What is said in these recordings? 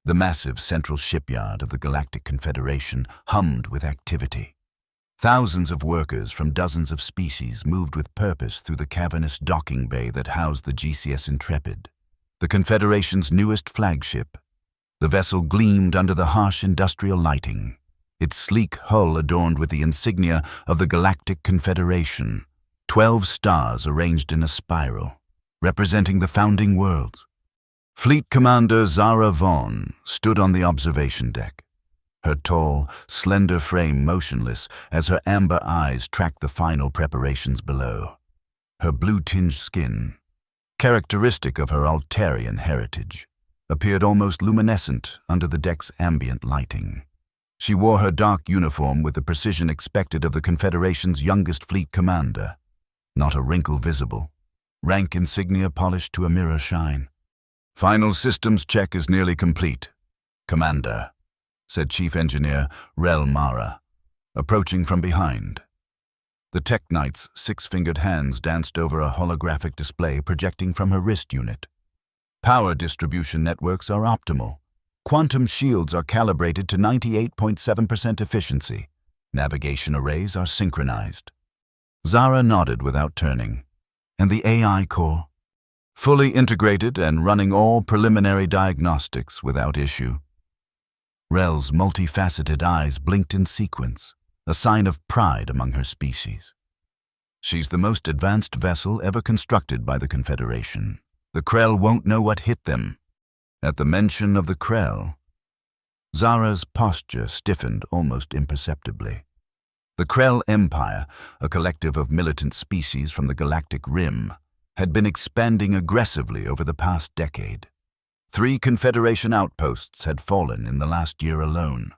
The massive central shipyard of the Galactic Confederation hummed with activity. Thousands of workers from dozens of species moved with purpose through the cavernous docking bay that housed the GCS Intrepid, the Confederation's newest flagship. The vessel gleamed under the harsh industrial lighting, its sleek hull adorned with the insignia of the Galactic Confederation, 12 stars arranged in a spiral, representing the founding worlds. Fleet Commander Zara Vaughn stood on the observation deck, her tall, slender frame motionless as her amber eyes tracked the final preparations below. Her blue-tinged skin, characteristic of her Altarian heritage, appeared almost luminescent under the deck's ambient lighting. She wore her dark uniform with the precision expected of the Confederation's youngest fleet commander. Not a wrinkle visible, rank insignia polished to a mirror shine. "Final systems check is nearly complete, Commander," said Chief Engineer Rel Mara, approaching from behind. The Tech Knight's six-fingered hands danced over a holographic display projecting from her wrist unit. "Power distribution networks are optimal. Quantum shields are calibrated to 98.7% efficiency. Navigation arrays are synchronized." Zara nodded without turning. "And the AI core?" "Fully integrated and running all preliminary diagnostics without issue." Rel's multifaceted eyes blinked in sequence, a sign of pride among her species. "She's the most advanced vessel ever constructed by the Confederation. The Krell won't know what hit them." At the mention of the Krell, Zara's posture stiffened almost imperceptibly. The Krell Empire, a collective of militant species from the galactic rim, had been expanding aggressively over the past decade. 3 Confederation outposts had fallen in the last year alone.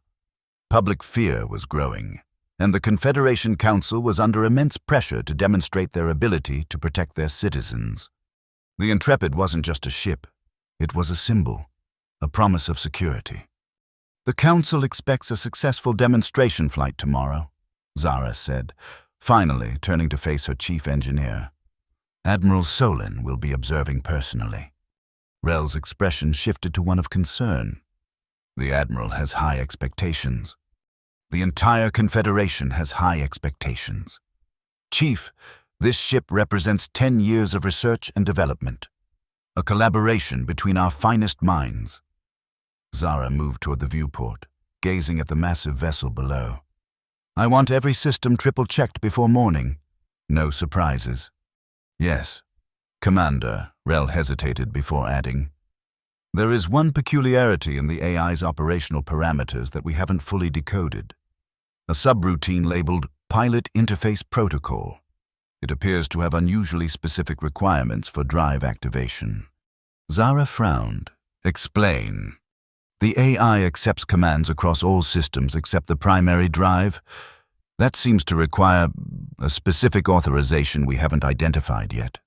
Public fear was growing, and the Confederation Council was under immense pressure to demonstrate their ability to protect their citizens. The Intrepid wasn't just a ship. It was a symbol, a promise of security. "The Council expects a successful demonstration flight tomorrow," Zara said, finally turning to face her chief engineer. "Admiral Solin will be observing personally." Rel's expression shifted to one of concern. "The Admiral has high expectations. The entire Confederation has high expectations. Chief, this ship represents 10 years of research and development, a collaboration between our finest minds." Zara moved toward the viewport, gazing at the massive vessel below. "I want every system triple-checked before morning. No surprises." "Yes, Commander," Rel hesitated before adding, "there is one peculiarity in the AI's operational parameters that we haven't fully decoded. A subroutine labeled Pilot Interface Protocol. It appears to have unusually specific requirements for drive activation." Zara frowned. "Explain." "The AI accepts commands across all systems except the primary drive. That seems to require a specific authorization we haven't identified yet.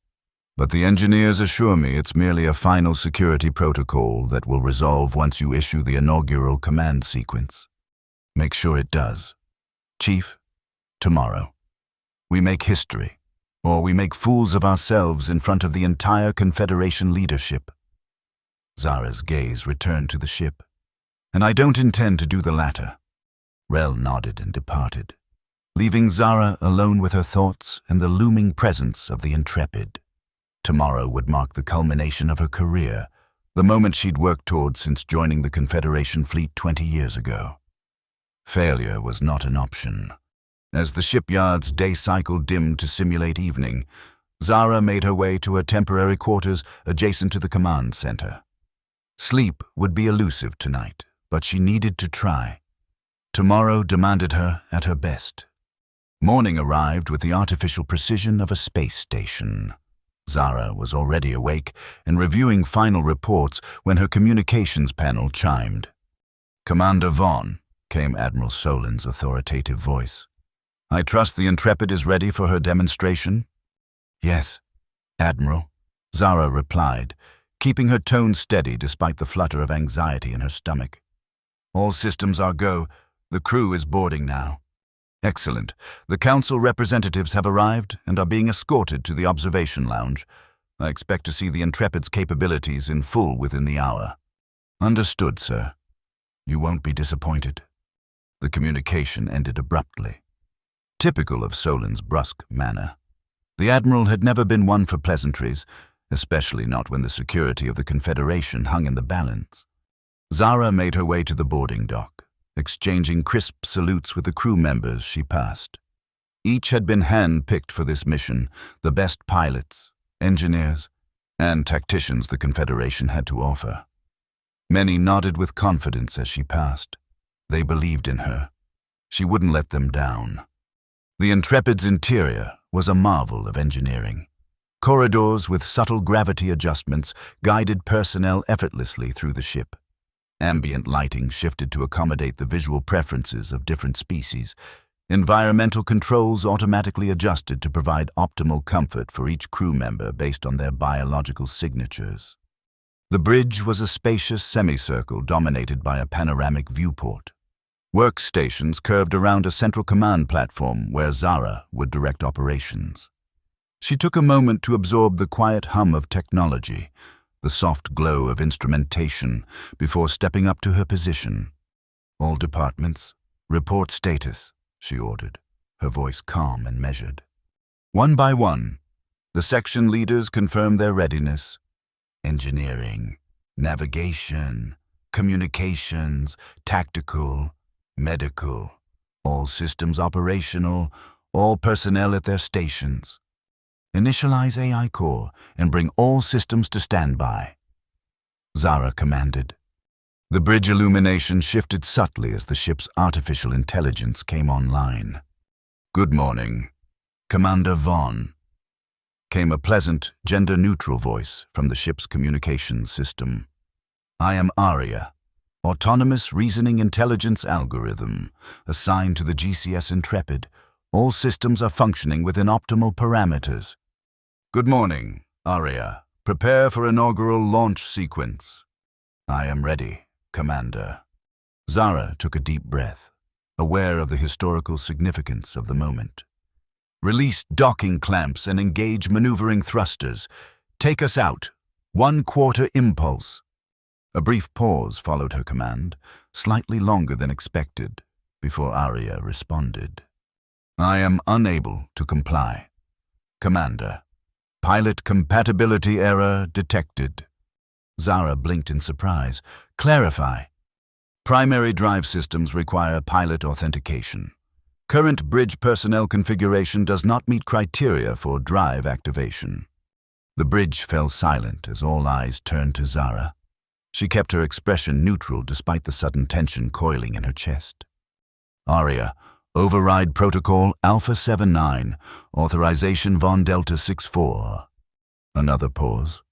But the engineers assure me it's merely a final security protocol that will resolve once you issue the inaugural command sequence. Make sure it does. Chief, tomorrow, we make history, or we make fools of ourselves in front of the entire Confederation leadership." Zara's gaze returned to the ship. "And I don't intend to do the latter." Rel nodded and departed, leaving Zara alone with her thoughts and the looming presence of the Intrepid. Tomorrow would mark the culmination of her career, the moment she'd worked toward since joining the Confederation fleet 20 years ago. Failure was not an option. As the shipyard's day cycle dimmed to simulate evening, Zara made her way to her temporary quarters adjacent to the command center. Sleep would be elusive tonight, but she needed to try. Tomorrow demanded her at her best. Morning arrived with the artificial precision of a space station. Zara was already awake and reviewing final reports when her communications panel chimed. "Commander Vaughn," came Admiral Solin's authoritative voice. "I trust the Intrepid is ready for her demonstration?" "Yes, Admiral," Zara replied, keeping her tone steady despite the flutter of anxiety in her stomach. "All systems are go. The crew is boarding now." "Excellent. The Council representatives have arrived and are being escorted to the observation lounge. I expect to see the Intrepid's capabilities in full within the hour." Understood, sir. You won't be disappointed. The communication ended abruptly. Typical of Solin's brusque manner. The Admiral had never been one for pleasantries, especially not when the security of the Confederation hung in the balance. Zara made her way to the boarding dock, exchanging crisp salutes with the crew members she passed. Each had been hand-picked for this mission, the best pilots, engineers, and tacticians the Confederation had to offer. Many nodded with confidence as she passed. They believed in her. She wouldn't let them down. The Intrepid's interior was a marvel of engineering. Corridors with subtle gravity adjustments guided personnel effortlessly through the ship. Ambient lighting shifted to accommodate the visual preferences of different species. Environmental controls automatically adjusted to provide optimal comfort for each crew member based on their biological signatures. The bridge was a spacious semicircle dominated by a panoramic viewport. Workstations curved around a central command platform where Zara would direct operations. She took a moment to absorb the quiet hum of technology, the soft glow of instrumentation, before stepping up to her position. "All departments, report status," she ordered, her voice calm and measured. One by one, the section leaders confirmed their readiness. Engineering, navigation, communications, tactical, medical, all systems operational, all personnel at their stations. Initialize AI core and bring all systems to standby, Zara commanded. The bridge illumination shifted subtly as the ship's artificial intelligence came online. "Good morning, Commander Vaughn," came a pleasant, gender-neutral voice from the ship's communications system. "I am Aria, Autonomous Reasoning Intelligence Algorithm, assigned to the GCS Intrepid. All systems are functioning within optimal parameters." "Good morning, Aria. Prepare for inaugural launch sequence." "I am ready, Commander." Zara took a deep breath, aware of the historical significance of the moment. "Release docking clamps and engage maneuvering thrusters. Take us out. 1/4 impulse." A brief pause followed her command, slightly longer than expected, before Aria responded. "I am unable to comply, Commander. Pilot compatibility error detected." Zara blinked in surprise. "Clarify." "Primary drive systems require pilot authentication. Current bridge personnel configuration does not meet criteria for drive activation." The bridge fell silent as all eyes turned to Zara. She kept her expression neutral despite the sudden tension coiling in her chest. "Aria, override protocol Alpha 79, authorization Von Delta 64. Another pause.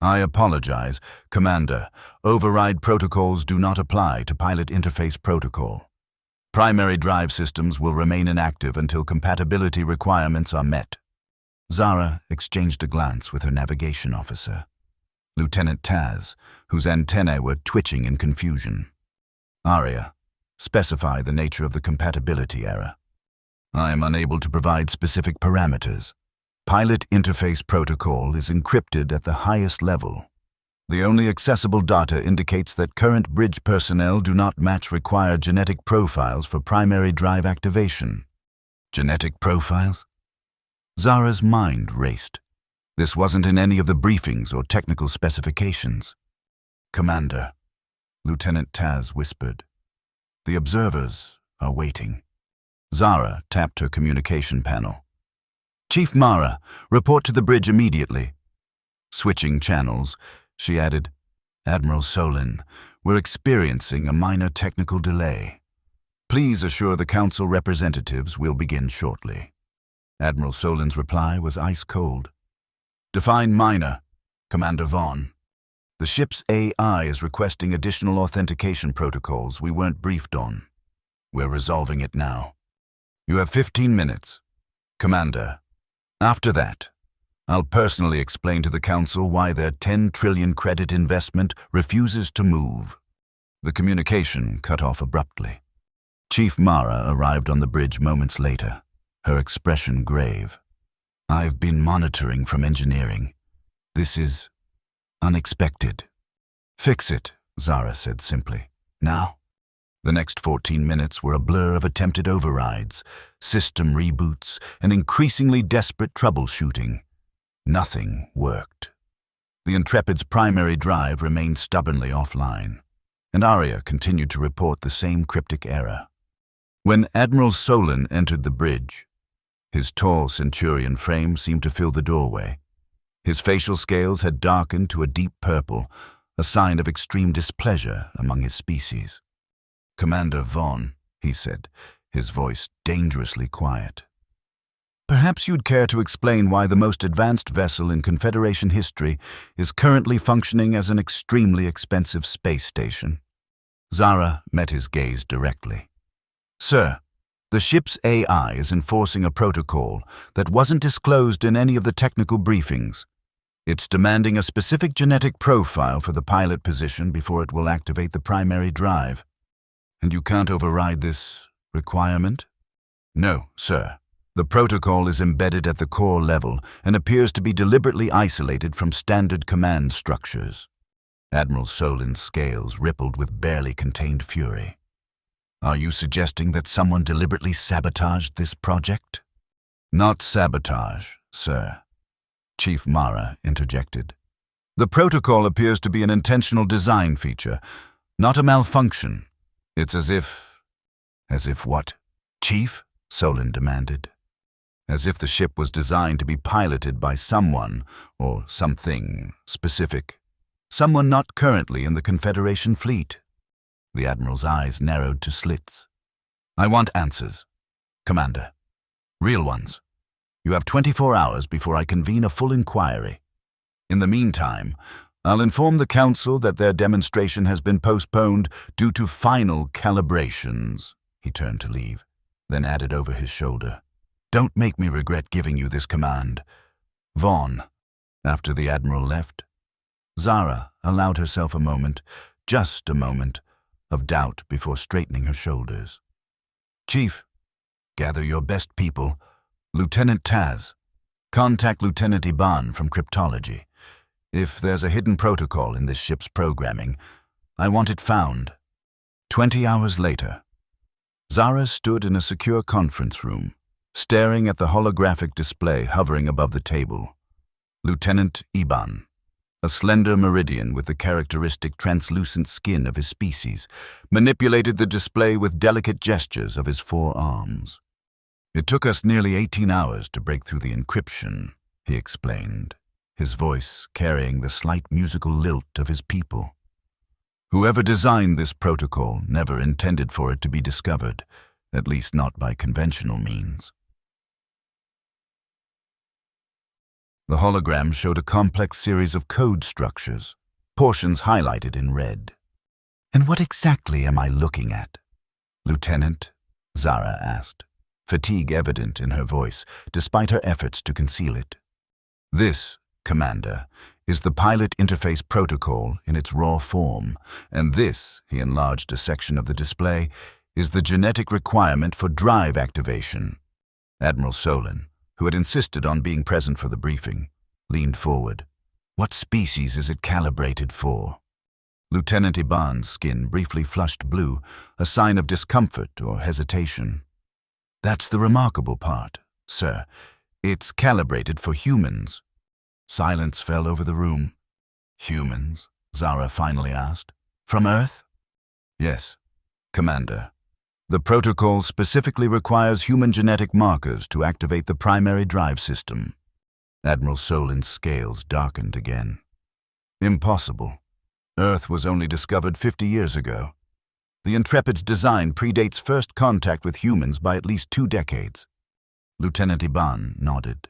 "I apologize, Commander. Override protocols do not apply to pilot interface protocol. Primary drive systems will remain inactive until compatibility requirements are met." Zara exchanged a glance with her navigation officer, Lieutenant Taz, whose antennae were twitching in confusion. "Aria, specify the nature of the compatibility error." "I am unable to provide specific parameters. Pilot interface protocol is encrypted at the highest level. The only accessible data indicates that current bridge personnel do not match required genetic profiles for primary drive activation." "Genetic profiles?" Zara's mind raced. This wasn't in any of the briefings or technical specifications. "Commander," Lieutenant Taz whispered, "the observers are waiting." Zara tapped her communication panel. "Chief Mara, report to the bridge immediately." Switching channels, she added, "Admiral Solin, we're experiencing a minor technical delay. Please assure the Council representatives we'll begin shortly." Admiral Solin's reply was ice cold. "Define minor, Commander Vaughn. The ship's AI is requesting additional authentication protocols we weren't briefed on. We're resolving it now. You have 15 minutes, Commander. After that, I'll personally explain to the Council why their 10 trillion credit investment refuses to move." The communication cut off abruptly. Chief Mara arrived on the bridge moments later, her expression grave. "I've been monitoring from engineering. This is unexpected. Fix it, Zara said simply. Now? The next 14 minutes were a blur of attempted overrides, system reboots, and increasingly desperate troubleshooting. Nothing worked. The Intrepid's primary drive remained stubbornly offline, and Arya continued to report the same cryptic error. When Admiral Solon entered the bridge, his tall Centurion frame seemed to fill the doorway. His facial scales had darkened to a deep purple, a sign of extreme displeasure among his species. "Commander Vaughn," he said, his voice dangerously quiet. "Perhaps you'd care to explain why the most advanced vessel in Confederation history is currently functioning as an extremely expensive space station." Zara met his gaze directly. "Sir, the ship's AI is enforcing a protocol that wasn't disclosed in any of the technical briefings. It's demanding a specific genetic profile for the pilot position before it will activate the primary drive. And you can't override this requirement?" "No, sir. The protocol is embedded at the core level and appears to be deliberately isolated from standard command structures." Admiral Solon's scales rippled with barely contained fury. "Are you suggesting that someone deliberately sabotaged this project?" "Not sabotage, sir," Chief Mara interjected. "The protocol appears to be an intentional design feature, not a malfunction. It's as if..." "As if what, Chief?" Solon demanded. "As if the ship was designed to be piloted by someone, or something, specific. Someone not currently in the Confederation fleet." The Admiral's eyes narrowed to slits. "I want answers, Commander. Real ones. You have 24 hours before I convene a full inquiry. In the meantime, I'll inform the Council that their demonstration has been postponed due to final calibrations." He turned to leave, then added over his shoulder, "Don't make me regret giving you this command. Vaughn." After the Admiral left, Zara allowed herself a moment, just a moment, of doubt before straightening her shoulders. "Chief, gather your best people. Lieutenant Taz, contact Lieutenant Iban from Cryptology. If there's a hidden protocol in this ship's programming, I want it found." 20 hours later, Zara stood in a secure conference room, staring at the holographic display hovering above the table. Lieutenant Iban, a slender Meridian with the characteristic translucent skin of his species, manipulated the display with delicate gestures of his 4 arms. "It took us nearly 18 hours to break through the encryption," he explained, his voice carrying the slight musical lilt of his people. "Whoever designed this protocol never intended for it to be discovered, at least not by conventional means." The hologram showed a complex series of code structures, portions highlighted in red. "And what exactly am I looking at, Lieutenant?" Zara asked, fatigue evident in her voice, despite her efforts to conceal it. "This, Commander, is the pilot interface protocol in its raw form, and this," he enlarged a section of the display, "is the genetic requirement for drive activation." Admiral Solon, who had insisted on being present for the briefing, leaned forward. "What species is it calibrated for?" Lieutenant Iban's skin briefly flushed blue, a sign of discomfort or hesitation. "That's the remarkable part, sir. It's calibrated for humans." Silence fell over the room. "Humans?" Zara finally asked. "From Earth?" "Yes, Commander. The protocol specifically requires human genetic markers to activate the primary drive system." Admiral Solon's scales darkened again. "Impossible. Earth was only discovered 50 years ago. The Intrepid's design predates first contact with humans by at least 2 decades. Lieutenant Iban nodded.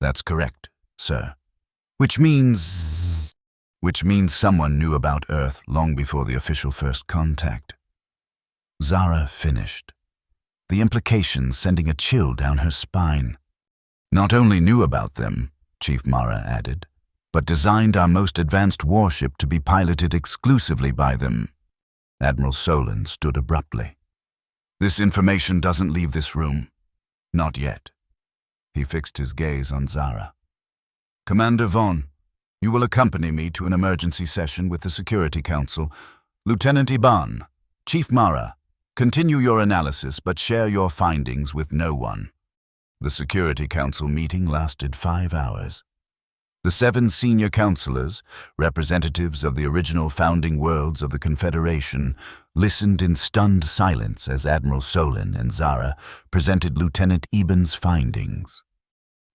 "That's correct, sir. Which means someone knew about Earth long before the official first contact." Zara finished, the implication sending a chill down her spine. "Not only knew about them," Chief Mara added, "but designed our most advanced warship to be piloted exclusively by them." Admiral Solon stood abruptly. "This information doesn't leave this room. Not yet." He fixed his gaze on Zara. "Commander Vaughn, You will accompany me to an emergency session with the Security Council. Lieutenant Iban, Chief Mara, continue your analysis but share your findings with no one. The Security Council meeting lasted 5 hours. The 7 senior counselors, representatives of the original founding worlds of the Confederation, listened in stunned silence as Admiral Solon and Zara presented Lieutenant Iban's findings.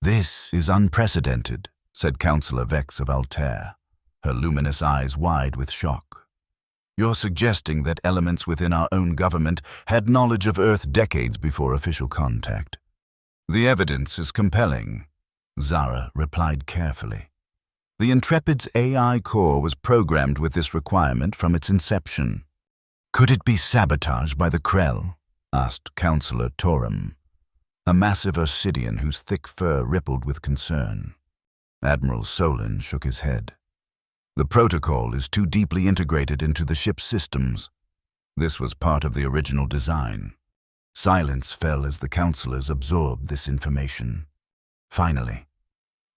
"This is unprecedented," said Counselor Vex of Altair, her luminous eyes wide with shock. "You're suggesting that elements within our own government had knowledge of Earth decades before official contact." "The evidence is compelling," Zara replied carefully. "The Intrepid's AI core was programmed with this requirement from its inception." "Could it be sabotaged by the Krell?" asked Counselor Torum, a massive Ursidian whose thick fur rippled with concern. Admiral Solon shook his head. "The protocol is too deeply integrated into the ship's systems. This was part of the original design." Silence fell as the counselors absorbed this information. Finally,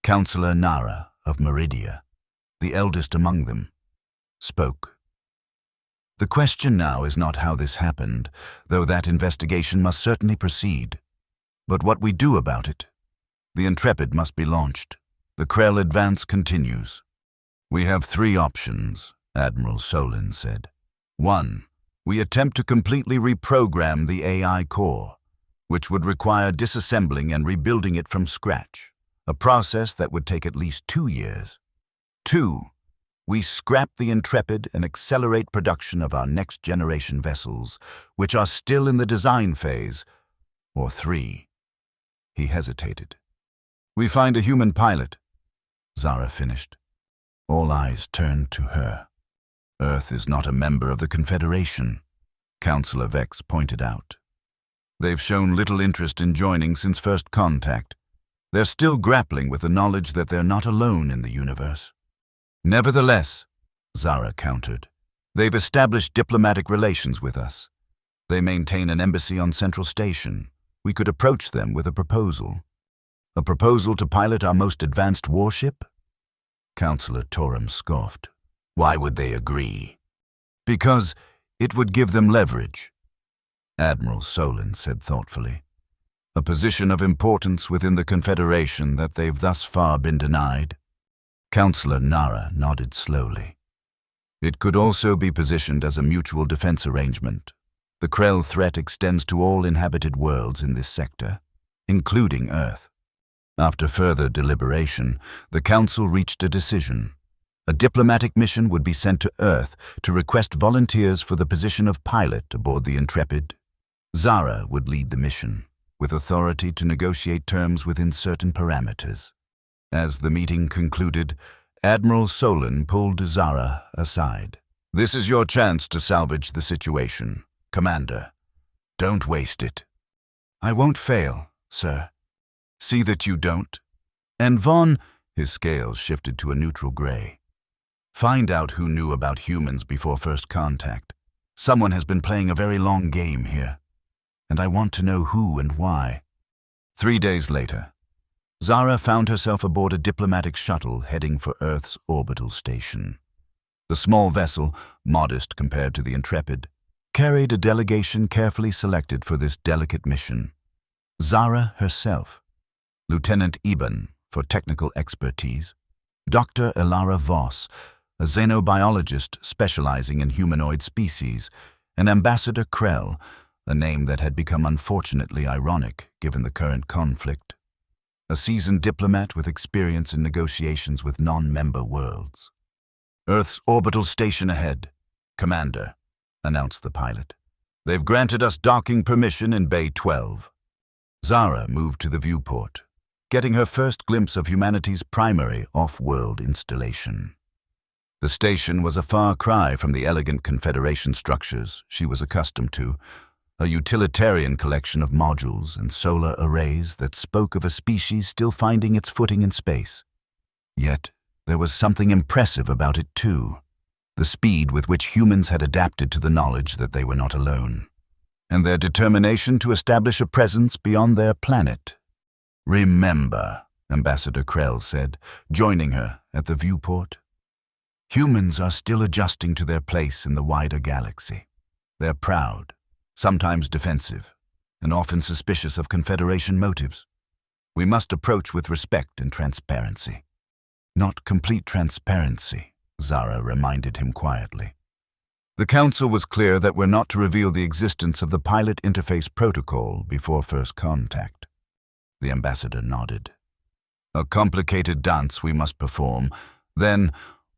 Counselor Nara of Meridia, the eldest among them, spoke. "The question now is not how this happened, though that investigation must certainly proceed, but what we do about it. The Intrepid must be launched. The Krell advance continues." "We have 3 options," Admiral Solon said. 1. We attempt to completely reprogram the AI core, which would require disassembling and rebuilding it from scratch, a process that would take at least 2 years. 2. We scrap the Intrepid and accelerate production of our next-generation vessels, which are still in the design phase. Or 3. He hesitated. "We find a human pilot," Zara finished. All eyes turned to her. "Earth is not a member of the Confederation," Counselor Vex pointed out. "They've shown little interest in joining since first contact. They're still grappling with the knowledge that they're not alone in the universe." "Nevertheless," Zara countered, "they've established diplomatic relations with us. They maintain an embassy on Central Station. We could approach them with a proposal." "A proposal to pilot our most advanced warship?" Counselor Torum scoffed. "Why would they agree?" "Because it would give them leverage," Admiral Solon said thoughtfully. "A position of importance within the Confederation that they've thus far been denied." Counselor Nara nodded slowly. "It could also be positioned as a mutual defense arrangement. The Krell threat extends to all inhabited worlds in this sector, including Earth." After further deliberation, the Council reached a decision. A diplomatic mission would be sent to Earth to request volunteers for the position of pilot aboard the Intrepid. Zara would lead the mission, with authority to negotiate terms within certain parameters. As the meeting concluded, Admiral Solon pulled Zara aside. "This is your chance to salvage the situation, Commander. Don't waste it." "I won't fail, sir." "See that you don't. And Vaughn," his scales shifted to a neutral gray, "find out who knew about humans before first contact. Someone has been playing a very long game here, and I want to know who and why." 3 days later, Zara found herself aboard a diplomatic shuttle heading for Earth's orbital station. The small vessel, modest compared to the Intrepid, carried a delegation carefully selected for this delicate mission. Zara herself, Lieutenant Iban for technical expertise, Dr. Elara Voss, a xenobiologist specializing in humanoid species, and Ambassador Krell, a name that had become unfortunately ironic given the current conflict. A seasoned diplomat with experience in negotiations with non-member worlds. "Earth's orbital station ahead, Commander," announced the pilot. "They've granted us docking permission in Bay 12. Zara moved to the viewport, getting her first glimpse of humanity's primary off-world installation. The station was a far cry from the elegant Confederation structures she was accustomed to, a utilitarian collection of modules and solar arrays that spoke of a species still finding its footing in space. Yet, there was something impressive about it too, the speed with which humans had adapted to the knowledge that they were not alone, and their determination to establish a presence beyond their planet. "Remember," Ambassador Krell said, joining her at the viewport. Humans are still adjusting to their place in the wider galaxy. They're proud, sometimes defensive, and often suspicious of Confederation motives. We must approach with respect and transparency. Not complete transparency, Zara reminded him quietly. The Council was clear that we're not to reveal the existence of the pilot interface protocol before first contact. The ambassador nodded. A complicated dance we must perform, then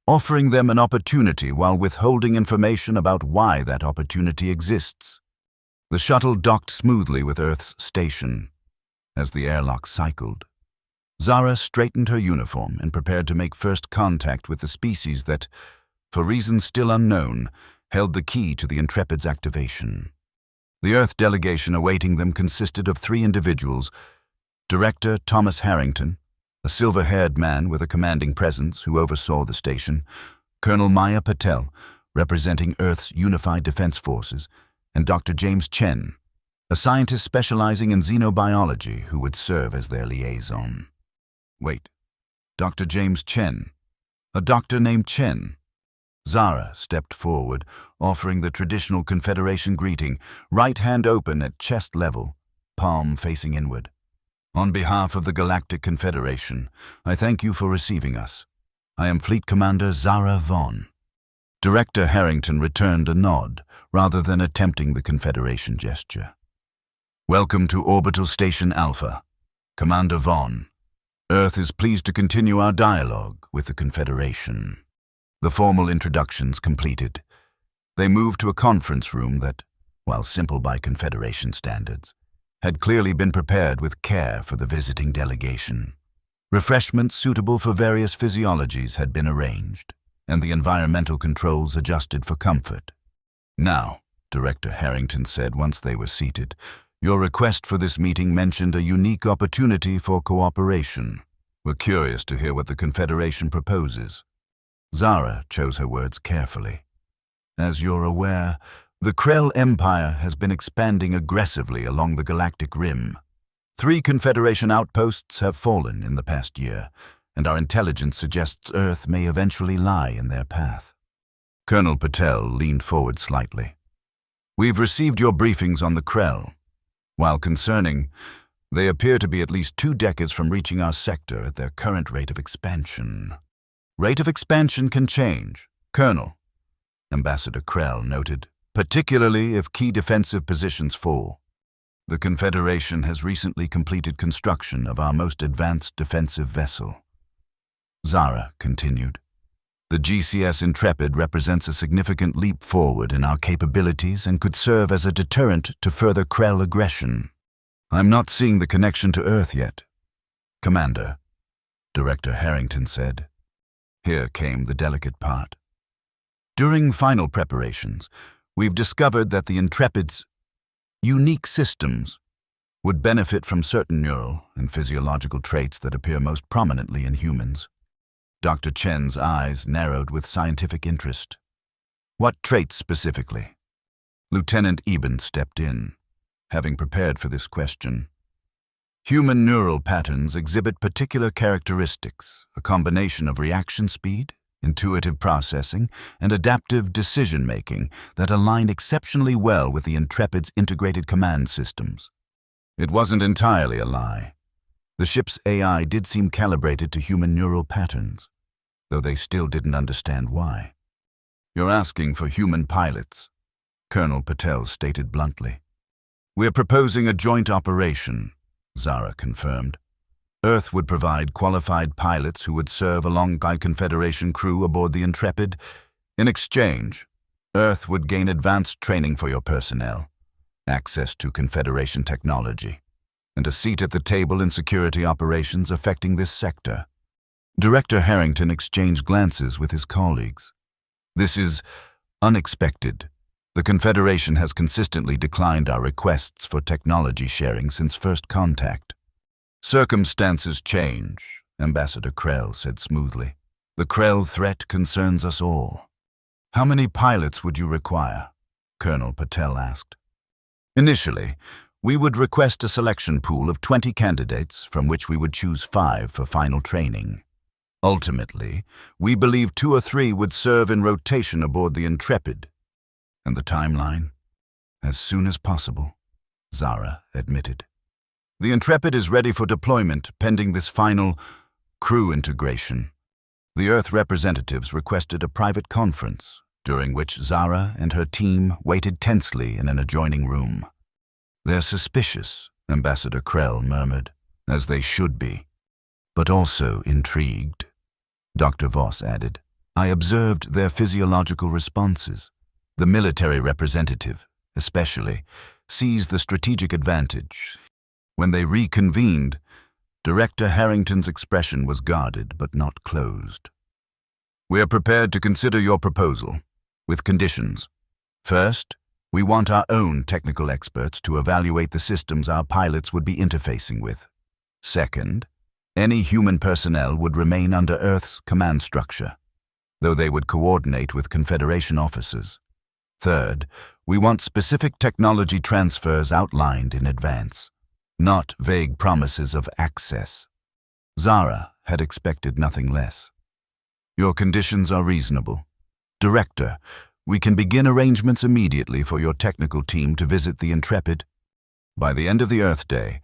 offering them an opportunity while withholding information about why that opportunity exists. The shuttle docked smoothly with Earth's station. As the airlock cycled, Zara straightened her uniform and prepared to make first contact with the species that, for reasons still unknown, held the key to the Intrepid's activation. The Earth delegation awaiting them consisted of 3 individuals: Director Thomas Harrington, a silver-haired man with a commanding presence who oversaw the station, Colonel Maya Patel, representing Earth's Unified Defense Forces, and Dr. James Chen, a scientist specializing in xenobiology who would serve as their liaison. Wait, Dr. James Chen? A doctor named Chen? Zara stepped forward, offering the traditional Confederation greeting, right hand open at chest level, palm facing inward. On behalf of the Galactic Confederation, I thank you for receiving us. I am Fleet Commander Zara Vaughn. Director Harrington returned a nod, rather than attempting the Confederation gesture. Welcome to Orbital Station Alpha. Commander Vaughn, Earth is pleased to continue our dialogue with the Confederation. The formal introductions completed, they moved to a conference room that, while simple by Confederation standards, had clearly been prepared with care for the visiting delegation. Refreshments suitable for various physiologies had been arranged, and the environmental controls adjusted for comfort. Now, Director Harrington said once they were seated, your request for this meeting mentioned a unique opportunity for cooperation. We're curious to hear what the Confederation proposes. Zara chose her words carefully. As you're aware, the Krell Empire has been expanding aggressively along the galactic rim. 3 Confederation outposts have fallen in the past year, and our intelligence suggests Earth may eventually lie in their path. Colonel Patel leaned forward slightly. We've received your briefings on the Krell. While concerning, they appear to be at least 2 decades from reaching our sector at their current rate of expansion. Rate of expansion can change, Colonel, Ambassador Krell noted, particularly if key defensive positions fall. The Confederation has recently completed construction of our most advanced defensive vessel. Zara continued. The GCS Intrepid represents a significant leap forward in our capabilities and could serve as a deterrent to further Krell aggression. I'm not seeing the connection to Earth yet. Commander, Director Harrington said. Here came the delicate part. During final preparations, we've discovered that the Intrepid's unique systems would benefit from certain neural and physiological traits that appear most prominently in humans. Dr. Chen's eyes narrowed with scientific interest. What traits specifically? Lieutenant Eben stepped in, having prepared for this question. Human neural patterns exhibit particular characteristics, a combination of reaction speed, intuitive processing, and adaptive decision-making that align exceptionally well with the Intrepid's integrated command systems. It wasn't entirely a lie. The ship's AI did seem calibrated to human neural patterns, though they still didn't understand why. You're asking for human pilots, Colonel Patel stated bluntly. We're proposing a joint operation, Zara confirmed. Earth would provide qualified pilots who would serve alongside Confederation crew aboard the Intrepid. In exchange, Earth would gain advanced training for your personnel, access to Confederation technology, and a seat at the table in security operations affecting this sector. Director Harrington exchanged glances with his colleagues. This is unexpected. The Confederation has consistently declined our requests for technology sharing since first contact. Circumstances change, Ambassador Krell said smoothly. The Krell threat concerns us all. How many pilots would you require? Colonel Patel asked. Initially, We would request a selection pool of 20 candidates from which we would choose 5 for final training. Ultimately, we believe 2 or 3 would serve in rotation aboard the Intrepid. And the timeline? As soon as possible, Zara admitted. The Intrepid is ready for deployment pending this final crew integration. The Earth representatives requested a private conference, during which Zara and her team waited tensely in an adjoining room. They're suspicious, Ambassador Krell murmured, as they should be, but also intrigued. Dr. Voss added, I observed their physiological responses. The military representative, especially, sees the strategic advantage. When they reconvened, Director Harrington's expression was guarded but not closed. We are prepared to consider your proposal, with conditions. First, we want our own technical experts to evaluate the systems our pilots would be interfacing with. Second, any human personnel would remain under Earth's command structure, though they would coordinate with Confederation officers. Third, we want specific technology transfers outlined in advance, not vague promises of access. Zara had expected nothing less. Your conditions are reasonable. Director, we can begin arrangements immediately for your technical team to visit the Intrepid. By the end of the Earth Day,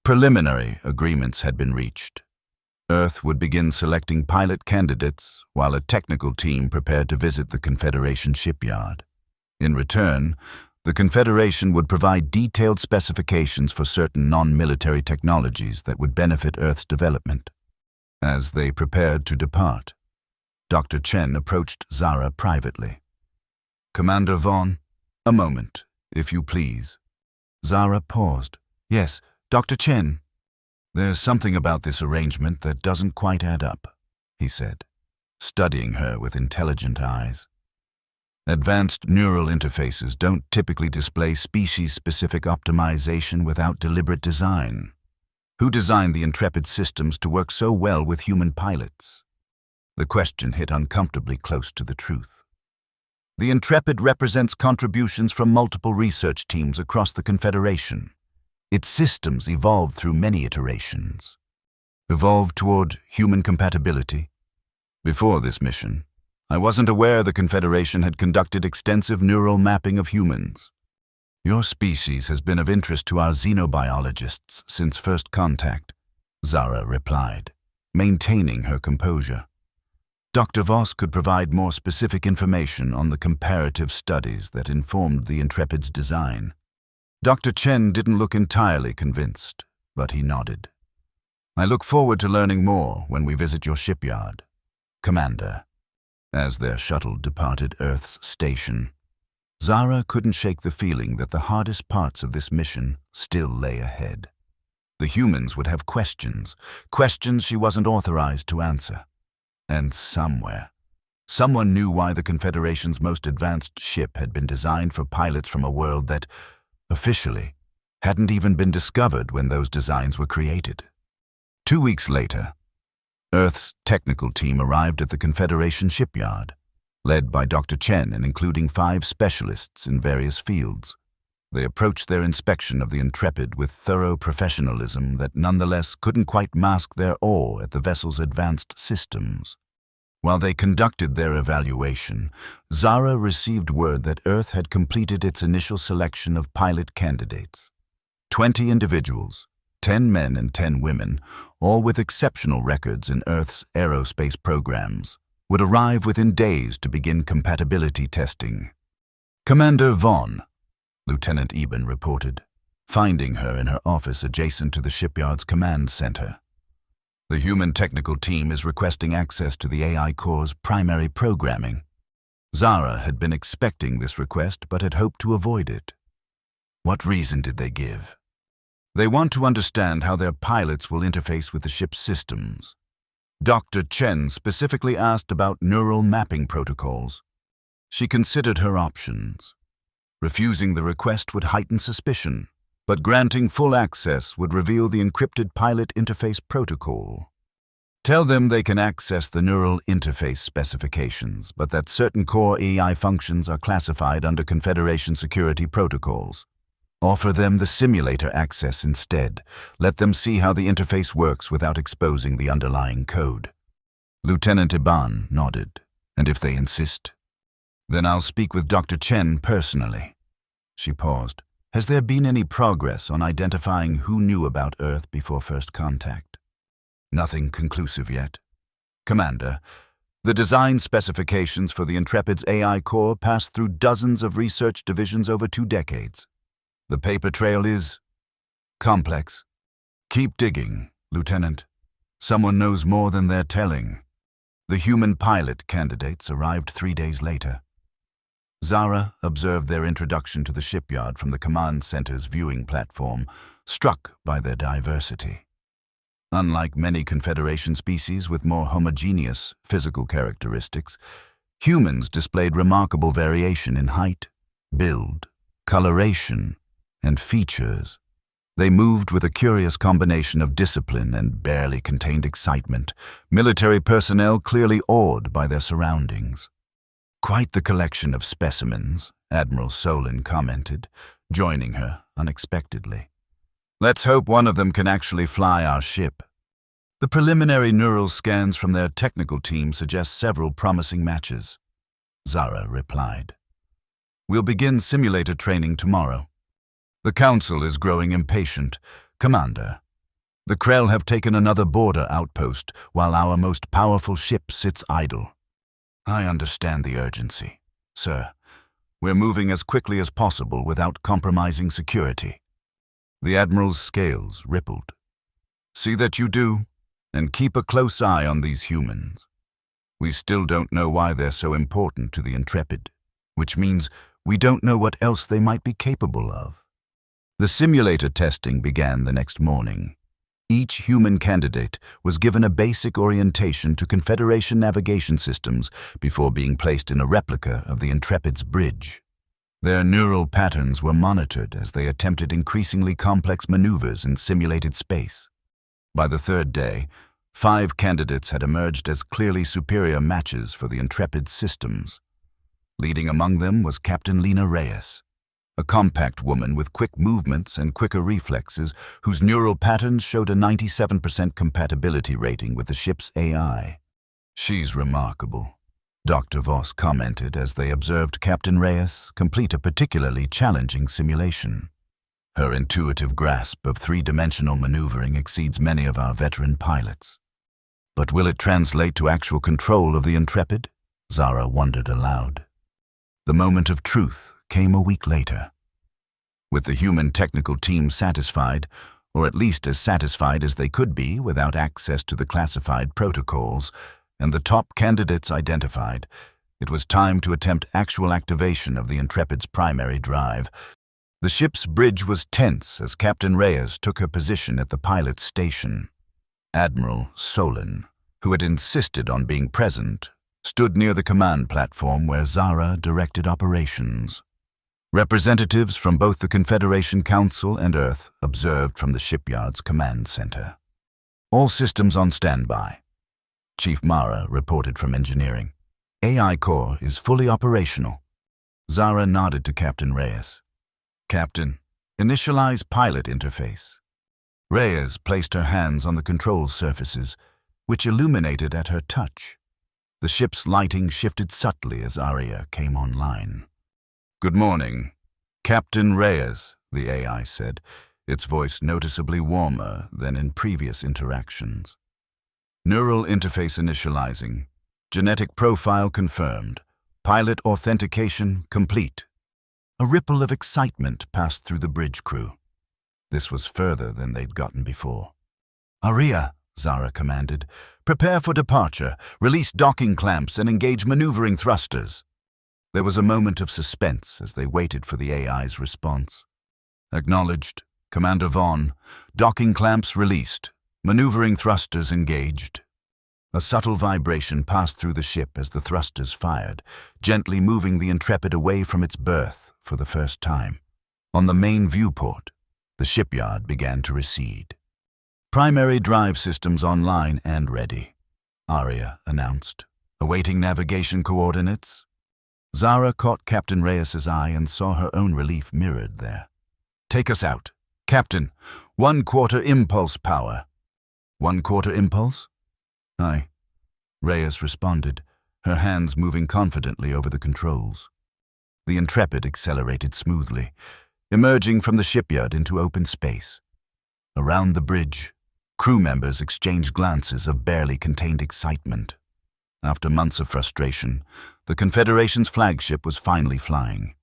preliminary agreements had been reached. Earth would begin selecting pilot candidates while a technical team prepared to visit the Confederation shipyard. In return, the Confederation would provide detailed specifications for certain non-military technologies that would benefit Earth's development. As they prepared to depart, Dr. Chen approached Zara privately. Commander Vaughn, a moment, if you please. Zara paused. Yes, Dr. Chen. There's something about this arrangement that doesn't quite add up, he said, studying her with intelligent eyes. Advanced neural interfaces don't typically display species-specific optimization without deliberate design. Who designed the Intrepid systems to work so well with human pilots? The question hit uncomfortably close to the truth. The Intrepid represents contributions from multiple research teams across the Confederation. Its systems evolved through many iterations. Evolved toward human compatibility. Before this mission, I wasn't aware the Confederation had conducted extensive neural mapping of humans. Your species has been of interest to our xenobiologists since first contact, Zara replied, maintaining her composure. Dr. Voss could provide more specific information on the comparative studies that informed the Intrepid's design. Dr. Chen didn't look entirely convinced, but he nodded. I look forward to learning more when we visit your shipyard, Commander. As their shuttle departed Earth's station, Zara couldn't shake the feeling that the hardest parts of this mission still lay ahead. The humans would have questions she wasn't authorized to answer. And somewhere, someone knew why the Confederation's most advanced ship had been designed for pilots from a world that, officially, hadn't even been discovered when those designs were created. 2 weeks later, Earth's technical team arrived at the Confederation shipyard, led by Dr. Chen and including 5 specialists in various fields. They approached their inspection of the Intrepid with thorough professionalism that nonetheless couldn't quite mask their awe at the vessel's advanced systems. While they conducted their evaluation, Zara received word that Earth had completed its initial selection of pilot candidates. 20 individuals, 10 men and 10 women, all with exceptional records in Earth's aerospace programs, would arrive within days to begin compatibility testing. Commander Vaughn, Lieutenant Eben reported, finding her in her office adjacent to the shipyard's command center. The human technical team is requesting access to the AI Core's primary programming. Zara had been expecting this request but had hoped to avoid it. What reason did they give? They want to understand how their pilots will interface with the ship's systems. Dr. Chen specifically asked about neural mapping protocols. She considered her options. Refusing the request would heighten suspicion, but granting full access would reveal the encrypted pilot interface protocol. Tell them they can access the neural interface specifications, but that certain core AI functions are classified under Confederation security protocols. Offer them the simulator access instead. Let them see how the interface works without exposing the underlying code. Lieutenant Iban nodded. And if they insist? Then I'll speak with Dr. Chen personally. She paused. Has there been any progress on identifying who knew about Earth before first contact? Nothing conclusive yet. Commander, the design specifications for the Intrepid's AI core passed through dozens of research divisions over 2 decades. The paper trail is complex. Keep digging, Lieutenant. Someone knows more than they're telling. The human pilot candidates arrived 3 days later. Zara observed their introduction to the shipyard from the command center's viewing platform, struck by their diversity. Unlike many Confederation species with more homogeneous physical characteristics, humans displayed remarkable variation in height, build, coloration, and features. They moved with a curious combination of discipline and barely contained excitement, military personnel clearly awed by their surroundings. Quite the collection of specimens, Admiral Solon commented, joining her unexpectedly. Let's hope one of them can actually fly our ship. The preliminary neural scans from their technical team suggest several promising matches. Zara replied. We'll begin simulator training tomorrow. The Council is growing impatient. Commander, the Krell have taken another border outpost while our most powerful ship sits idle. I understand the urgency, sir. We're moving as quickly as possible without compromising security. The Admiral's scales rippled. See that you do, and keep a close eye on these humans. We still don't know why they're so important to the Intrepid, which means we don't know what else they might be capable of. The simulator testing began the next morning. Each human candidate was given a basic orientation to Confederation navigation systems before being placed in a replica of the Intrepid's bridge. Their neural patterns were monitored as they attempted increasingly complex maneuvers in simulated space. By the 3rd day, 5 candidates had emerged as clearly superior matches for the Intrepid's systems. Leading among them was Captain Lena Reyes, a compact woman with quick movements and quicker reflexes whose neural patterns showed a 97% compatibility rating with the ship's AI. She's remarkable, Dr. Voss commented as they observed Captain Reyes complete a particularly challenging simulation. Her intuitive grasp of 3-dimensional maneuvering exceeds many of our veteran pilots. But will it translate to actual control of the Intrepid? Zara wondered aloud. The moment of truth came a week later. With the human technical team satisfied, or at least as satisfied as they could be without access to the classified protocols, and the top candidates identified, it was time to attempt actual activation of the Intrepid's primary drive. The ship's bridge was tense as Captain Reyes took her position at the pilot's station. Admiral Solon, who had insisted on being present, stood near the command platform where Zara directed operations. Representatives from both the Confederation Council and Earth observed from the shipyard's command center. All systems on standby. Chief Mara reported from engineering. AI core is fully operational. Zara nodded to Captain Reyes. Captain, initialize pilot interface. Reyes placed her hands on the control surfaces, which illuminated at her touch. The ship's lighting shifted subtly as Aria came online. Good morning. Captain Reyes, the AI said, its voice noticeably warmer than in previous interactions. Neural interface initializing. Genetic profile confirmed. Pilot authentication complete. A ripple of excitement passed through the bridge crew. This was further than they'd gotten before. Aria, Zara commanded, prepare for departure, release docking clamps and engage maneuvering thrusters. There was a moment of suspense as they waited for the AI's response. Acknowledged. Commander Vaughn. Docking clamps released. Maneuvering thrusters engaged. A subtle vibration passed through the ship as the thrusters fired, gently moving the Intrepid away from its berth for the first time. On the main viewport, the shipyard began to recede. Primary drive systems online and ready, Aria announced. Awaiting navigation coordinates. Zara caught Captain Reyes's eye and saw her own relief mirrored there. Take us out. Captain, 1/4 impulse power. 1/4 impulse? Aye. Reyes responded, her hands moving confidently over the controls. The Intrepid accelerated smoothly, emerging from the shipyard into open space. Around the bridge, crew members exchanged glances of barely contained excitement. After months of frustration, the Confederation's flagship was finally flying.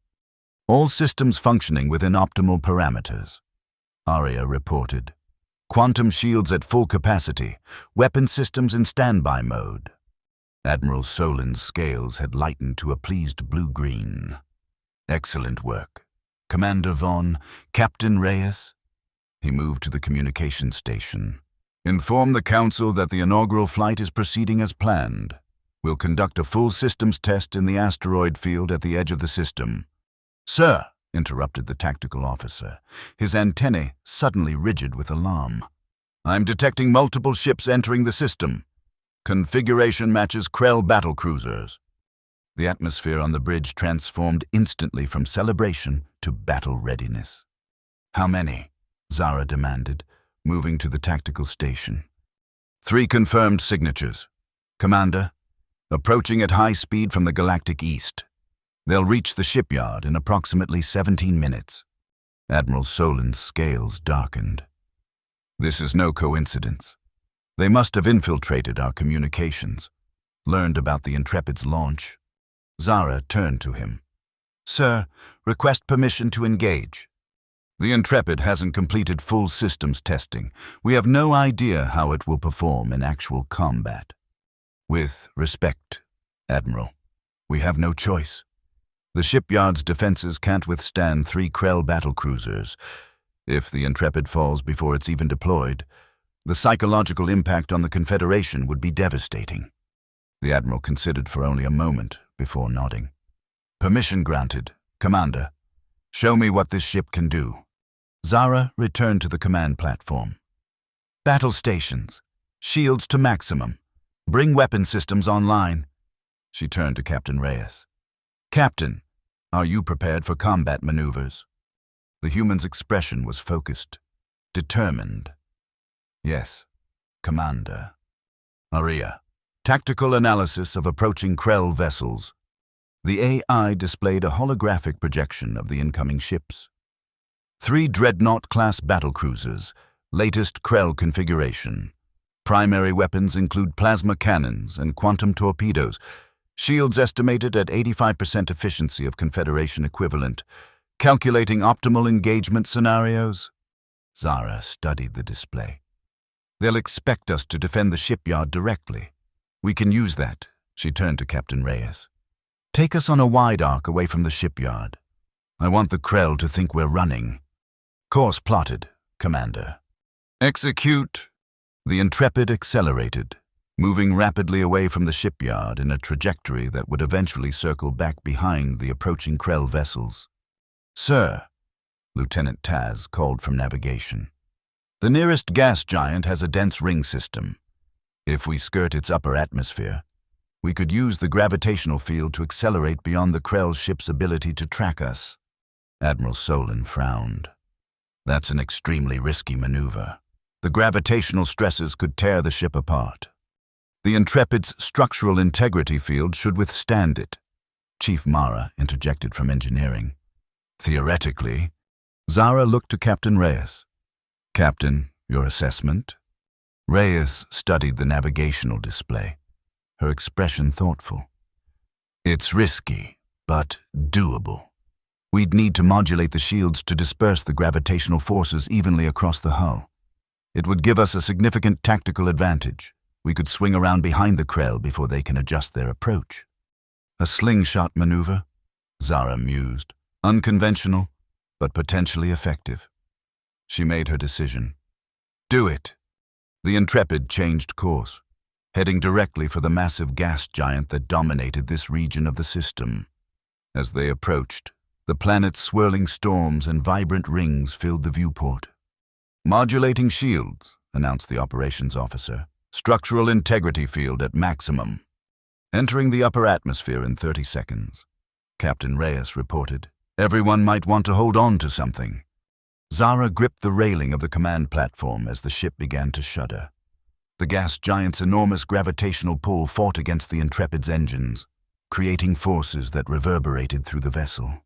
All systems functioning within optimal parameters. Aria reported. Quantum shields at full capacity, weapon systems in standby mode. Admiral Solin's scales had lightened to a pleased blue-green. Excellent work. Commander Vaughn, Captain Reyes. He moved to the communication station. Inform the Council that the inaugural flight is proceeding as planned. We'll conduct a full systems test in the asteroid field at the edge of the system. Sir, interrupted the tactical officer, his antennae suddenly rigid with alarm. I'm detecting multiple ships entering the system. Configuration matches Krell battlecruisers. The atmosphere on the bridge transformed instantly from celebration to battle readiness. How many? Zara demanded, moving to the tactical station. 3 confirmed signatures. Commander, approaching at high speed from the galactic east. They'll reach the shipyard in approximately 17 minutes. Admiral Solin's scales darkened. This is no coincidence. They must have infiltrated our communications, learned about the Intrepid's launch. Zara turned to him. Sir, request permission to engage. The Intrepid hasn't completed full systems testing. We have no idea how it will perform in actual combat. With respect, Admiral, we have no choice. The shipyard's defenses can't withstand 3 Krell battlecruisers. If the Intrepid falls before it's even deployed, the psychological impact on the Confederation would be devastating. The Admiral considered for only a moment before nodding. Permission granted, Commander. Show me what this ship can do. Zara returned to the command platform. Battle stations. Shields to maximum. Bring weapon systems online. She turned to Captain Reyes. Captain, are you prepared for combat maneuvers? The human's expression was focused, determined. Yes, Commander. Aria, tactical analysis of approaching Krell vessels. The AI displayed a holographic projection of the incoming ships. 3 Dreadnought-class battlecruisers, latest Krell configuration. Primary weapons include plasma cannons and quantum torpedoes. Shields estimated at 85% efficiency of Confederation equivalent. Calculating optimal engagement scenarios. Zara studied the display. They'll expect us to defend the shipyard directly. We can use that. She turned to Captain Reyes. Take us on a wide arc away from the shipyard. I want the Krell to think we're running. Course plotted, Commander. Execute. The Intrepid accelerated, moving rapidly away from the shipyard in a trajectory that would eventually circle back behind the approaching Krell vessels. Sir, Lieutenant Taz called from navigation. The nearest gas giant has a dense ring system. If we skirt its upper atmosphere, we could use the gravitational field to accelerate beyond the Krell ship's ability to track us. Admiral Solin frowned. That's an extremely risky maneuver. The gravitational stresses could tear the ship apart. The Intrepid's structural integrity field should withstand it. Chief Mara interjected from engineering. Theoretically, Zara looked to Captain Reyes. Captain, your assessment? Reyes studied the navigational display, her expression thoughtful. It's risky, but doable. We'd need to modulate the shields to disperse the gravitational forces evenly across the hull. It would give us a significant tactical advantage. We could swing around behind the Krell before they can adjust their approach. A slingshot maneuver? Zara mused. Unconventional, but potentially effective. She made her decision. Do it. The Intrepid changed course, heading directly for the massive gas giant that dominated this region of the system. As they approached, the planet's swirling storms and vibrant rings filled the viewport. Modulating shields, announced the operations officer. Structural integrity field at maximum. Entering the upper atmosphere in 30 seconds. Captain Reyes reported. Everyone might want to hold on to something. Zara gripped the railing of the command platform as the ship began to shudder. The gas giant's enormous gravitational pull fought against the Intrepid's engines, creating forces that reverberated through the vessel.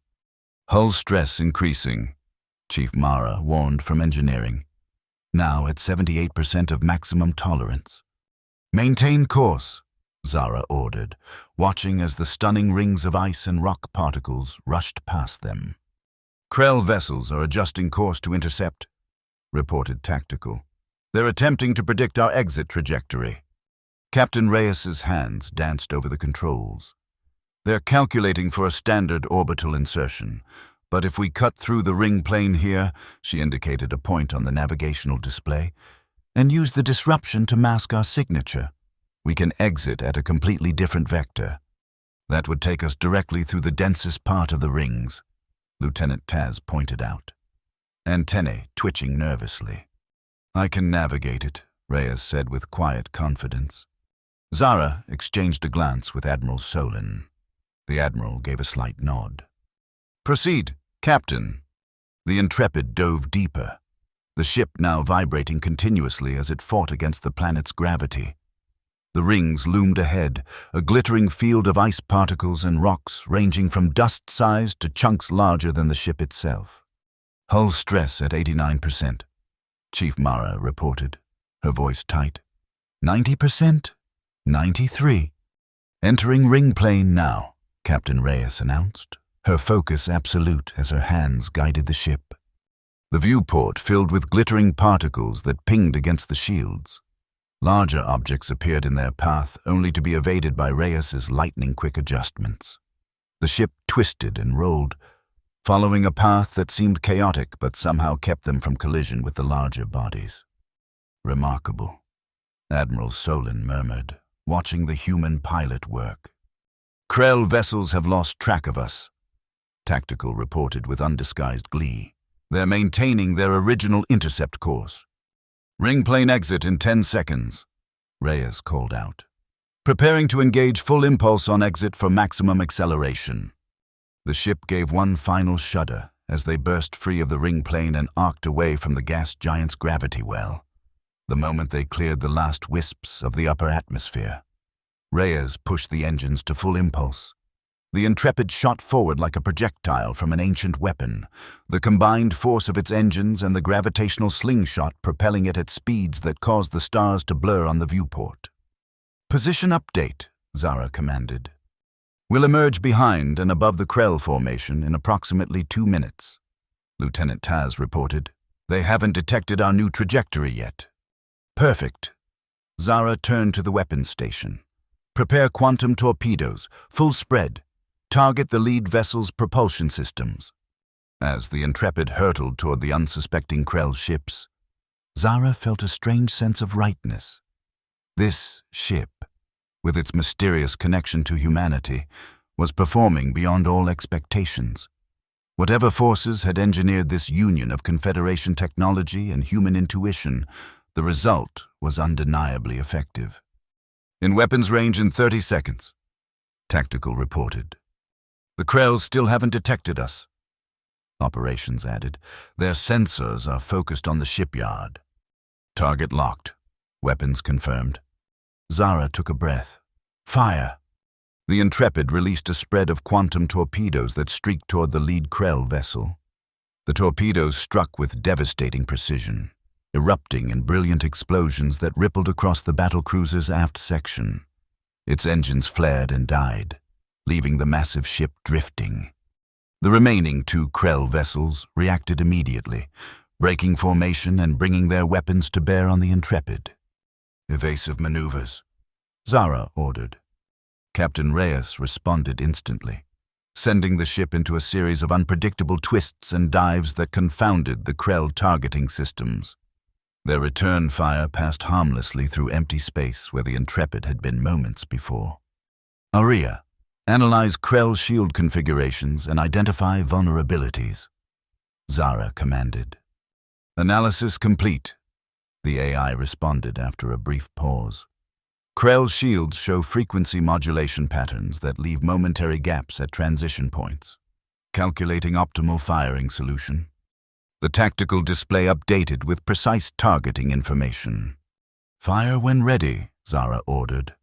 Hull stress increasing, Chief Mara warned from engineering, now at 78% of maximum tolerance. Maintain course, Zara ordered, watching as the stunning rings of ice and rock particles rushed past them. Krell vessels are adjusting course to intercept, reported Tactical. They're attempting to predict our exit trajectory. Captain Reyes's hands danced over the controls. They're calculating for a standard orbital insertion, but if we cut through the ring plane here, she indicated a point on the navigational display, and use the disruption to mask our signature, we can exit at a completely different vector. That would take us directly through the densest part of the rings, Lieutenant Taz pointed out, antennae twitching nervously. I can navigate it, Reyes said with quiet confidence. Zara exchanged a glance with Admiral Solon. The Admiral gave a slight nod. Proceed, Captain. The Intrepid dove deeper, the ship now vibrating continuously as it fought against the planet's gravity. The rings loomed ahead, a glittering field of ice particles and rocks ranging from dust-sized to chunks larger than the ship itself. Hull stress at 89%, Chief Mara reported, her voice tight. 90%? 93. Entering ring plane now, Captain Reyes announced, her focus absolute as her hands guided the ship. The viewport filled with glittering particles that pinged against the shields. Larger objects appeared in their path, only to be evaded by Reyes's lightning-quick adjustments. The ship twisted and rolled, following a path that seemed chaotic but somehow kept them from collision with the larger bodies. Remarkable, Admiral Solon murmured, watching the human pilot work. Krell vessels have lost track of us, Tactical reported with undisguised glee. They're maintaining their original intercept course. Ring plane exit in 10 seconds, Reyes called out. Preparing to engage full impulse on exit for maximum acceleration. The ship gave one final shudder as they burst free of the ring plane and arced away from the gas giant's gravity well, the moment they cleared the last wisps of the upper atmosphere. Reyes pushed the engines to full impulse. The Intrepid shot forward like a projectile from an ancient weapon, the combined force of its engines and the gravitational slingshot propelling it at speeds that caused the stars to blur on the viewport. Position update, Zara commanded. We'll emerge behind and above the Krell formation in approximately 2 minutes, Lieutenant Taz reported. They haven't detected our new trajectory yet. Perfect. Zara turned to the weapons station. Prepare quantum torpedoes, full spread. Target the lead vessel's propulsion systems. As the Intrepid hurtled toward the unsuspecting Krell ships, Zara felt a strange sense of rightness. This ship, with its mysterious connection to humanity, was performing beyond all expectations. Whatever forces had engineered this union of Confederation technology and human intuition, the result was undeniably effective. In weapons range in 30 seconds, Tactical reported. The Krells still haven't detected us, Operations added. Their sensors are focused on the shipyard. Target locked. Weapons confirmed. Zara took a breath. Fire! The Intrepid released a spread of quantum torpedoes that streaked toward the lead Krell vessel. The torpedoes struck with devastating precision, erupting in brilliant explosions that rippled across the battlecruiser's aft section. Its engines flared and died, leaving the massive ship drifting. The remaining 2 Krell vessels reacted immediately, breaking formation and bringing their weapons to bear on the Intrepid. Evasive maneuvers, Zara ordered. Captain Reyes responded instantly, sending the ship into a series of unpredictable twists and dives that confounded the Krell targeting systems. Their return fire passed harmlessly through empty space where the Intrepid had been moments before. Aria, analyze Krell shield configurations and identify vulnerabilities, Zara commanded. Analysis complete, the AI responded after a brief pause. Krell shields show frequency modulation patterns that leave momentary gaps at transition points. Calculating optimal firing solution. The tactical display updated with precise targeting information. "Fire when ready," Zara ordered.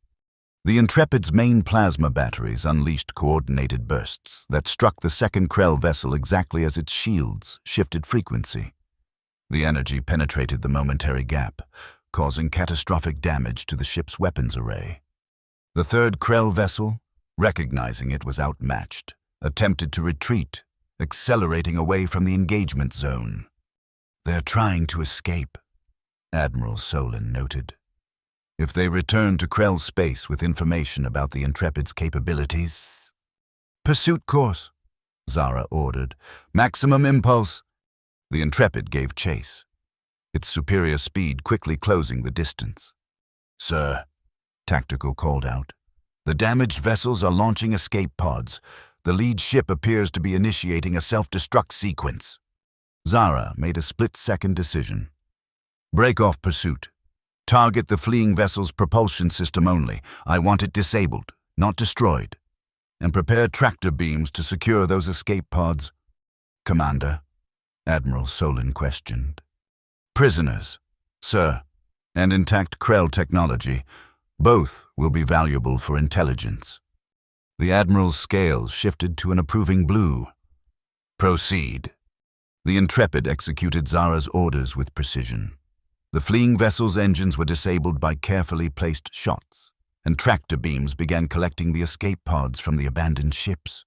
The Intrepid's main plasma batteries unleashed coordinated bursts that struck the second Krell vessel exactly as its shields shifted frequency. The energy penetrated the momentary gap, causing catastrophic damage to the ship's weapons array. The third Krell vessel, recognizing it was outmatched, attempted to retreat, accelerating away from the engagement zone. "They're trying to escape," Admiral Solon noted. "If they return to Krell space with information about the Intrepid's capabilities..." "Pursuit course," Zara ordered. "Maximum impulse." The Intrepid gave chase, its superior speed quickly closing the distance. "Sir," Tactical called out, "the damaged vessels are launching escape pods. The lead ship appears to be initiating a self-destruct sequence." Zara made a split-second decision. "Break off pursuit. Target the fleeing vessel's propulsion system only. I want it disabled, not destroyed. And prepare tractor beams to secure those escape pods." "Commander?" Admiral Solon questioned. "Prisoners, sir, and intact Krell technology. Both will be valuable for intelligence." The Admiral's scales shifted to an approving blue. "Proceed." The Intrepid executed Zara's orders with precision. The fleeing vessel's engines were disabled by carefully placed shots, and tractor beams began collecting the escape pods from the abandoned ships.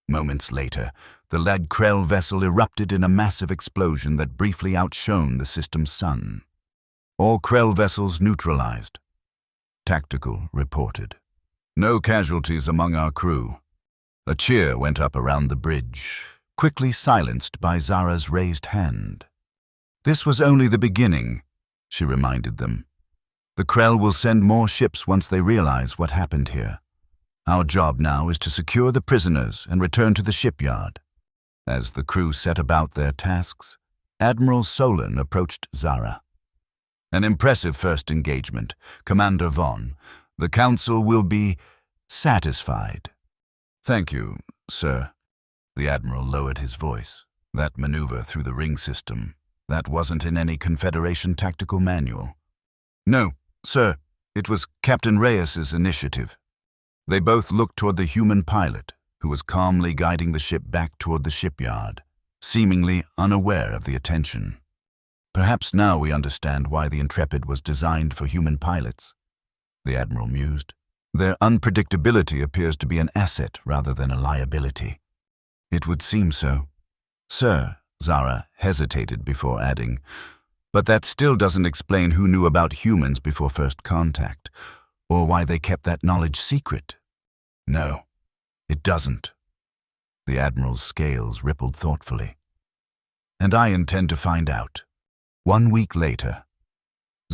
Moments later, the lead Krell vessel erupted in a massive explosion that briefly outshone the system's sun. "All Krell vessels neutralized," Tactical reported. "No casualties among our crew." A cheer went up around the bridge, quickly silenced by Zara's raised hand. "This was only the beginning," she reminded them. "The Krell will send more ships once they realize what happened here. Our job now is to secure the prisoners and return to the shipyard." As the crew set about their tasks, Admiral Solon approached Zara. "An impressive first engagement, Commander Vaughn. The Council will be satisfied." "Thank you, sir." The Admiral lowered his voice. "That maneuver through the ring system, that wasn't in any Confederation tactical manual." "No, sir. It was Captain Reyes's initiative." They both looked toward the human pilot, who was calmly guiding the ship back toward the shipyard, seemingly unaware of the attention. "Perhaps now we understand why the Intrepid was designed for human pilots," the Admiral mused. "Their unpredictability appears to be an asset rather than a liability." "It would seem so." "Sir," Zara hesitated before adding, "but that still doesn't explain who knew about humans before first contact, or why they kept that knowledge secret." "No, it doesn't." The Admiral's scales rippled thoughtfully. "And I intend to find out." 1 week later,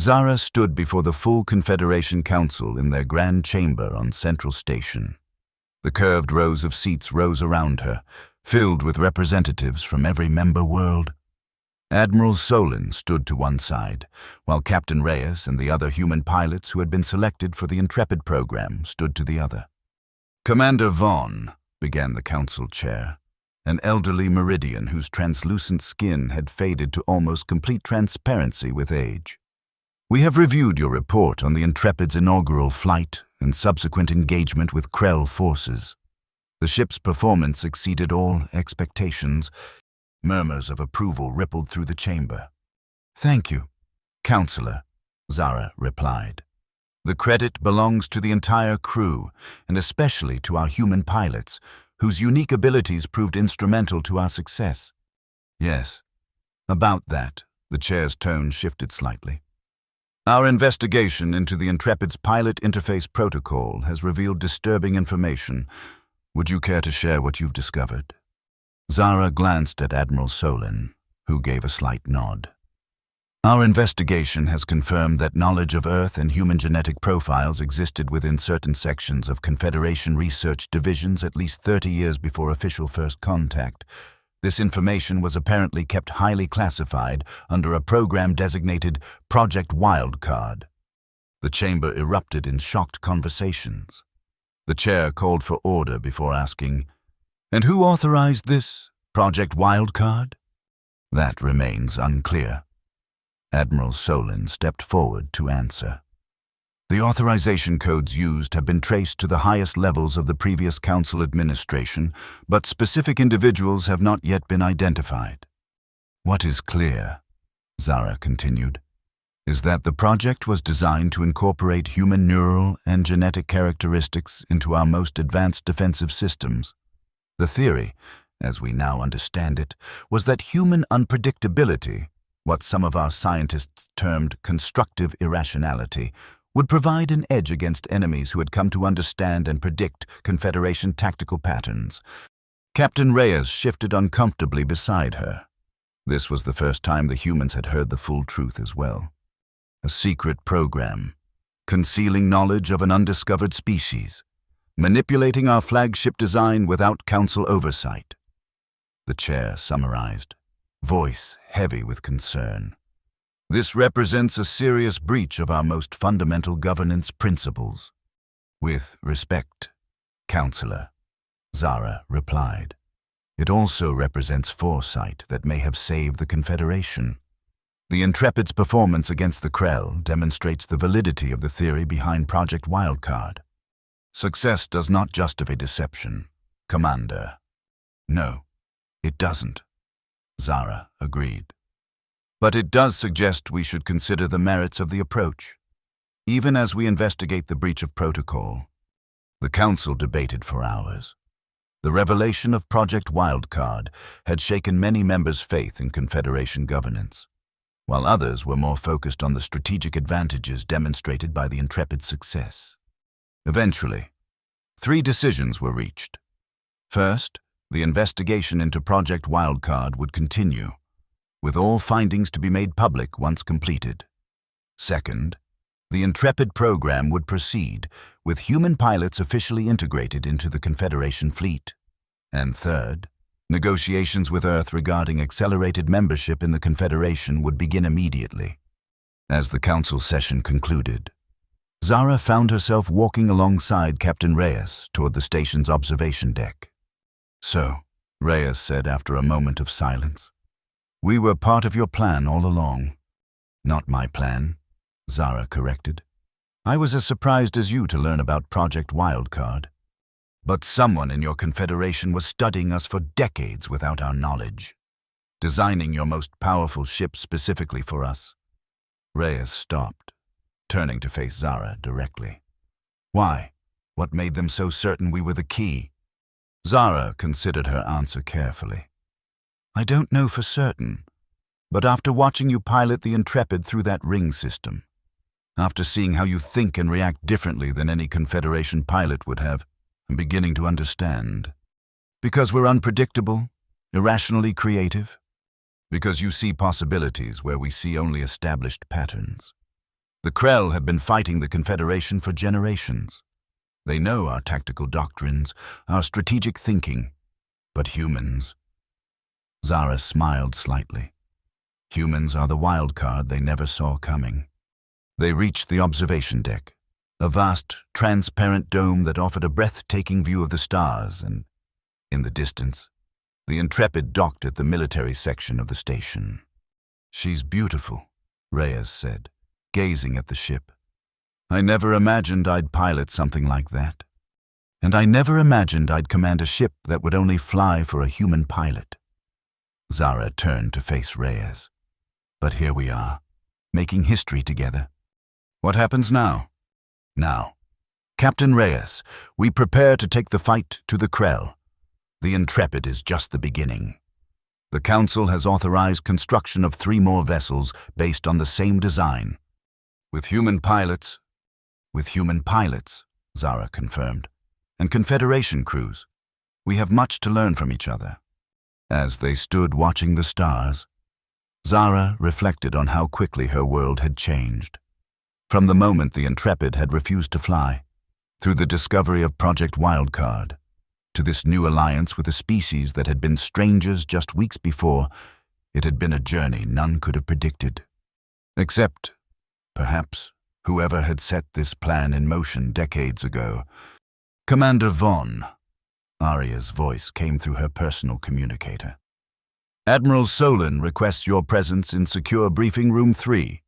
Zara stood before the full Confederation Council in their grand chamber on Central Station. The curved rows of seats rose around her, filled with representatives from every member world. Admiral Solon stood to one side, while Captain Reyes and the other human pilots who had been selected for the Intrepid program stood to the other. "Commander Vaughn," began the council chair, an elderly Meridian whose translucent skin had faded to almost complete transparency with age. "We have reviewed your report on the Intrepid's inaugural flight and subsequent engagement with Krell forces. The ship's performance exceeded all expectations." Murmurs of approval rippled through the chamber. "Thank you, Counselor," Zara replied. "The credit belongs to the entire crew, and especially to our human pilots, whose unique abilities proved instrumental to our success." "Yes, about that," the chair's tone shifted slightly. "Our investigation into the Intrepid's pilot interface protocol has revealed disturbing information. Would you care to share what you've discovered?" Zara glanced at Admiral Solon, who gave a slight nod. "Our investigation has confirmed that knowledge of Earth and human genetic profiles existed within certain sections of Confederation research divisions at least 30 years before official first contact. This information was apparently kept highly classified under a program designated Project Wildcard." The chamber erupted in shocked conversations. The chair called for order before asking, "And who authorized this Project Wildcard?" That remains unclear. Admiral Solin stepped forward to answer. The authorization codes used have been traced to the highest levels of the previous Council administration, but specific individuals have not yet been identified. What is clear, Zara continued, is that the project was designed to incorporate human neural and genetic characteristics into our most advanced defensive systems. The theory, as we now understand it, was that human unpredictability, what some of our scientists termed constructive irrationality, would provide an edge against enemies who had come to understand and predict Confederation tactical patterns. Captain Reyes shifted uncomfortably beside her. This was the first time the humans had heard the full truth as well. A secret program, concealing knowledge of an undiscovered species, manipulating our flagship design without Council oversight. The chair summarized, voice heavy with concern. This represents a serious breach of our most fundamental governance principles. With respect, Counselor, Zara replied. It also represents foresight that may have saved the Confederation. The Intrepid's performance against the Krell demonstrates the validity of the theory behind Project Wildcard. Success does not justify deception, Commander. No, it doesn't, Zara agreed. But it does suggest we should consider the merits of the approach. Even as we investigate the breach of protocol, the Council debated for hours. The revelation of Project Wildcard had shaken many members' faith in Confederation governance, while others were more focused on the strategic advantages demonstrated by the Intrepid's success. Eventually, 3 decisions were reached. First, the investigation into Project Wildcard would continue, with all findings to be made public once completed. Second, the Intrepid program would proceed, with human pilots officially integrated into the Confederation fleet. And third, negotiations with Earth regarding accelerated membership in the Confederation would begin immediately. As the Council session concluded, Zara found herself walking alongside Captain Reyes toward the station's observation deck. So, Reyes said after a moment of silence, we were part of your plan all along. Not my plan, Zara corrected. I was as surprised as you to learn about Project Wildcard. But someone in your Confederation was studying us for decades without our knowledge, designing your most powerful ship specifically for us. Reyes stopped, turning to face Zara directly. Why? What made them so certain we were the key? Zara considered her answer carefully. I don't know for certain, but after watching you pilot the Intrepid through that ring system, after seeing how you think and react differently than any Confederation pilot would have, I'm beginning to understand. Because we're unpredictable, irrationally creative. Because you see possibilities where we see only established patterns. The Krell have been fighting the Confederation for generations. They know our tactical doctrines, our strategic thinking. But humans... Zara smiled slightly. Humans are the wild card they never saw coming. They reached the observation deck, a vast, transparent dome that offered a breathtaking view of the stars, and, in the distance, the Intrepid docked at the military section of the station. She's beautiful, Reyes said, gazing at the ship. I never imagined I'd pilot something like that. And I never imagined I'd command a ship that would only fly for a human pilot. Zara turned to face Reyes. But here we are, making history together. What happens now? Now, Captain Reyes, we prepare to take the fight to the Krell. The Intrepid is just the beginning. The Council has authorized construction of 3 more vessels based on the same design. With human pilots, Zara confirmed, and Confederation crews. We have much to learn from each other. As they stood watching the stars, Zara reflected on how quickly her world had changed. From the moment the Intrepid had refused to fly, through the discovery of Project Wildcard, to this new alliance with a species that had been strangers just weeks before, it had been a journey none could have predicted. Except, perhaps, whoever had set this plan in motion decades ago. Commander Vaughn, Arya's voice came through her personal communicator. Admiral Solon requests your presence in Secure Briefing Room 3.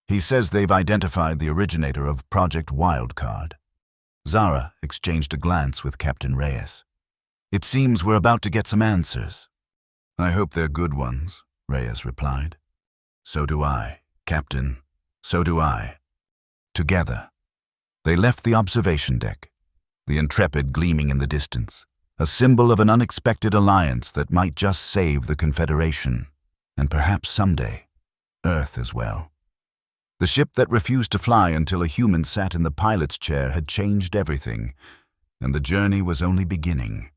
He says they've identified the originator of Project Wildcard. Zara exchanged a glance with Captain Reyes. It seems we're about to get some answers. I hope they're good ones, Reyes replied. So do I, Captain. So do I. Together, they left the observation deck, the Intrepid gleaming in the distance, a symbol of an unexpected alliance that might just save the Confederation, and perhaps someday, Earth as well. The ship that refused to fly until a human sat in the pilot's chair had changed everything, and the journey was only beginning.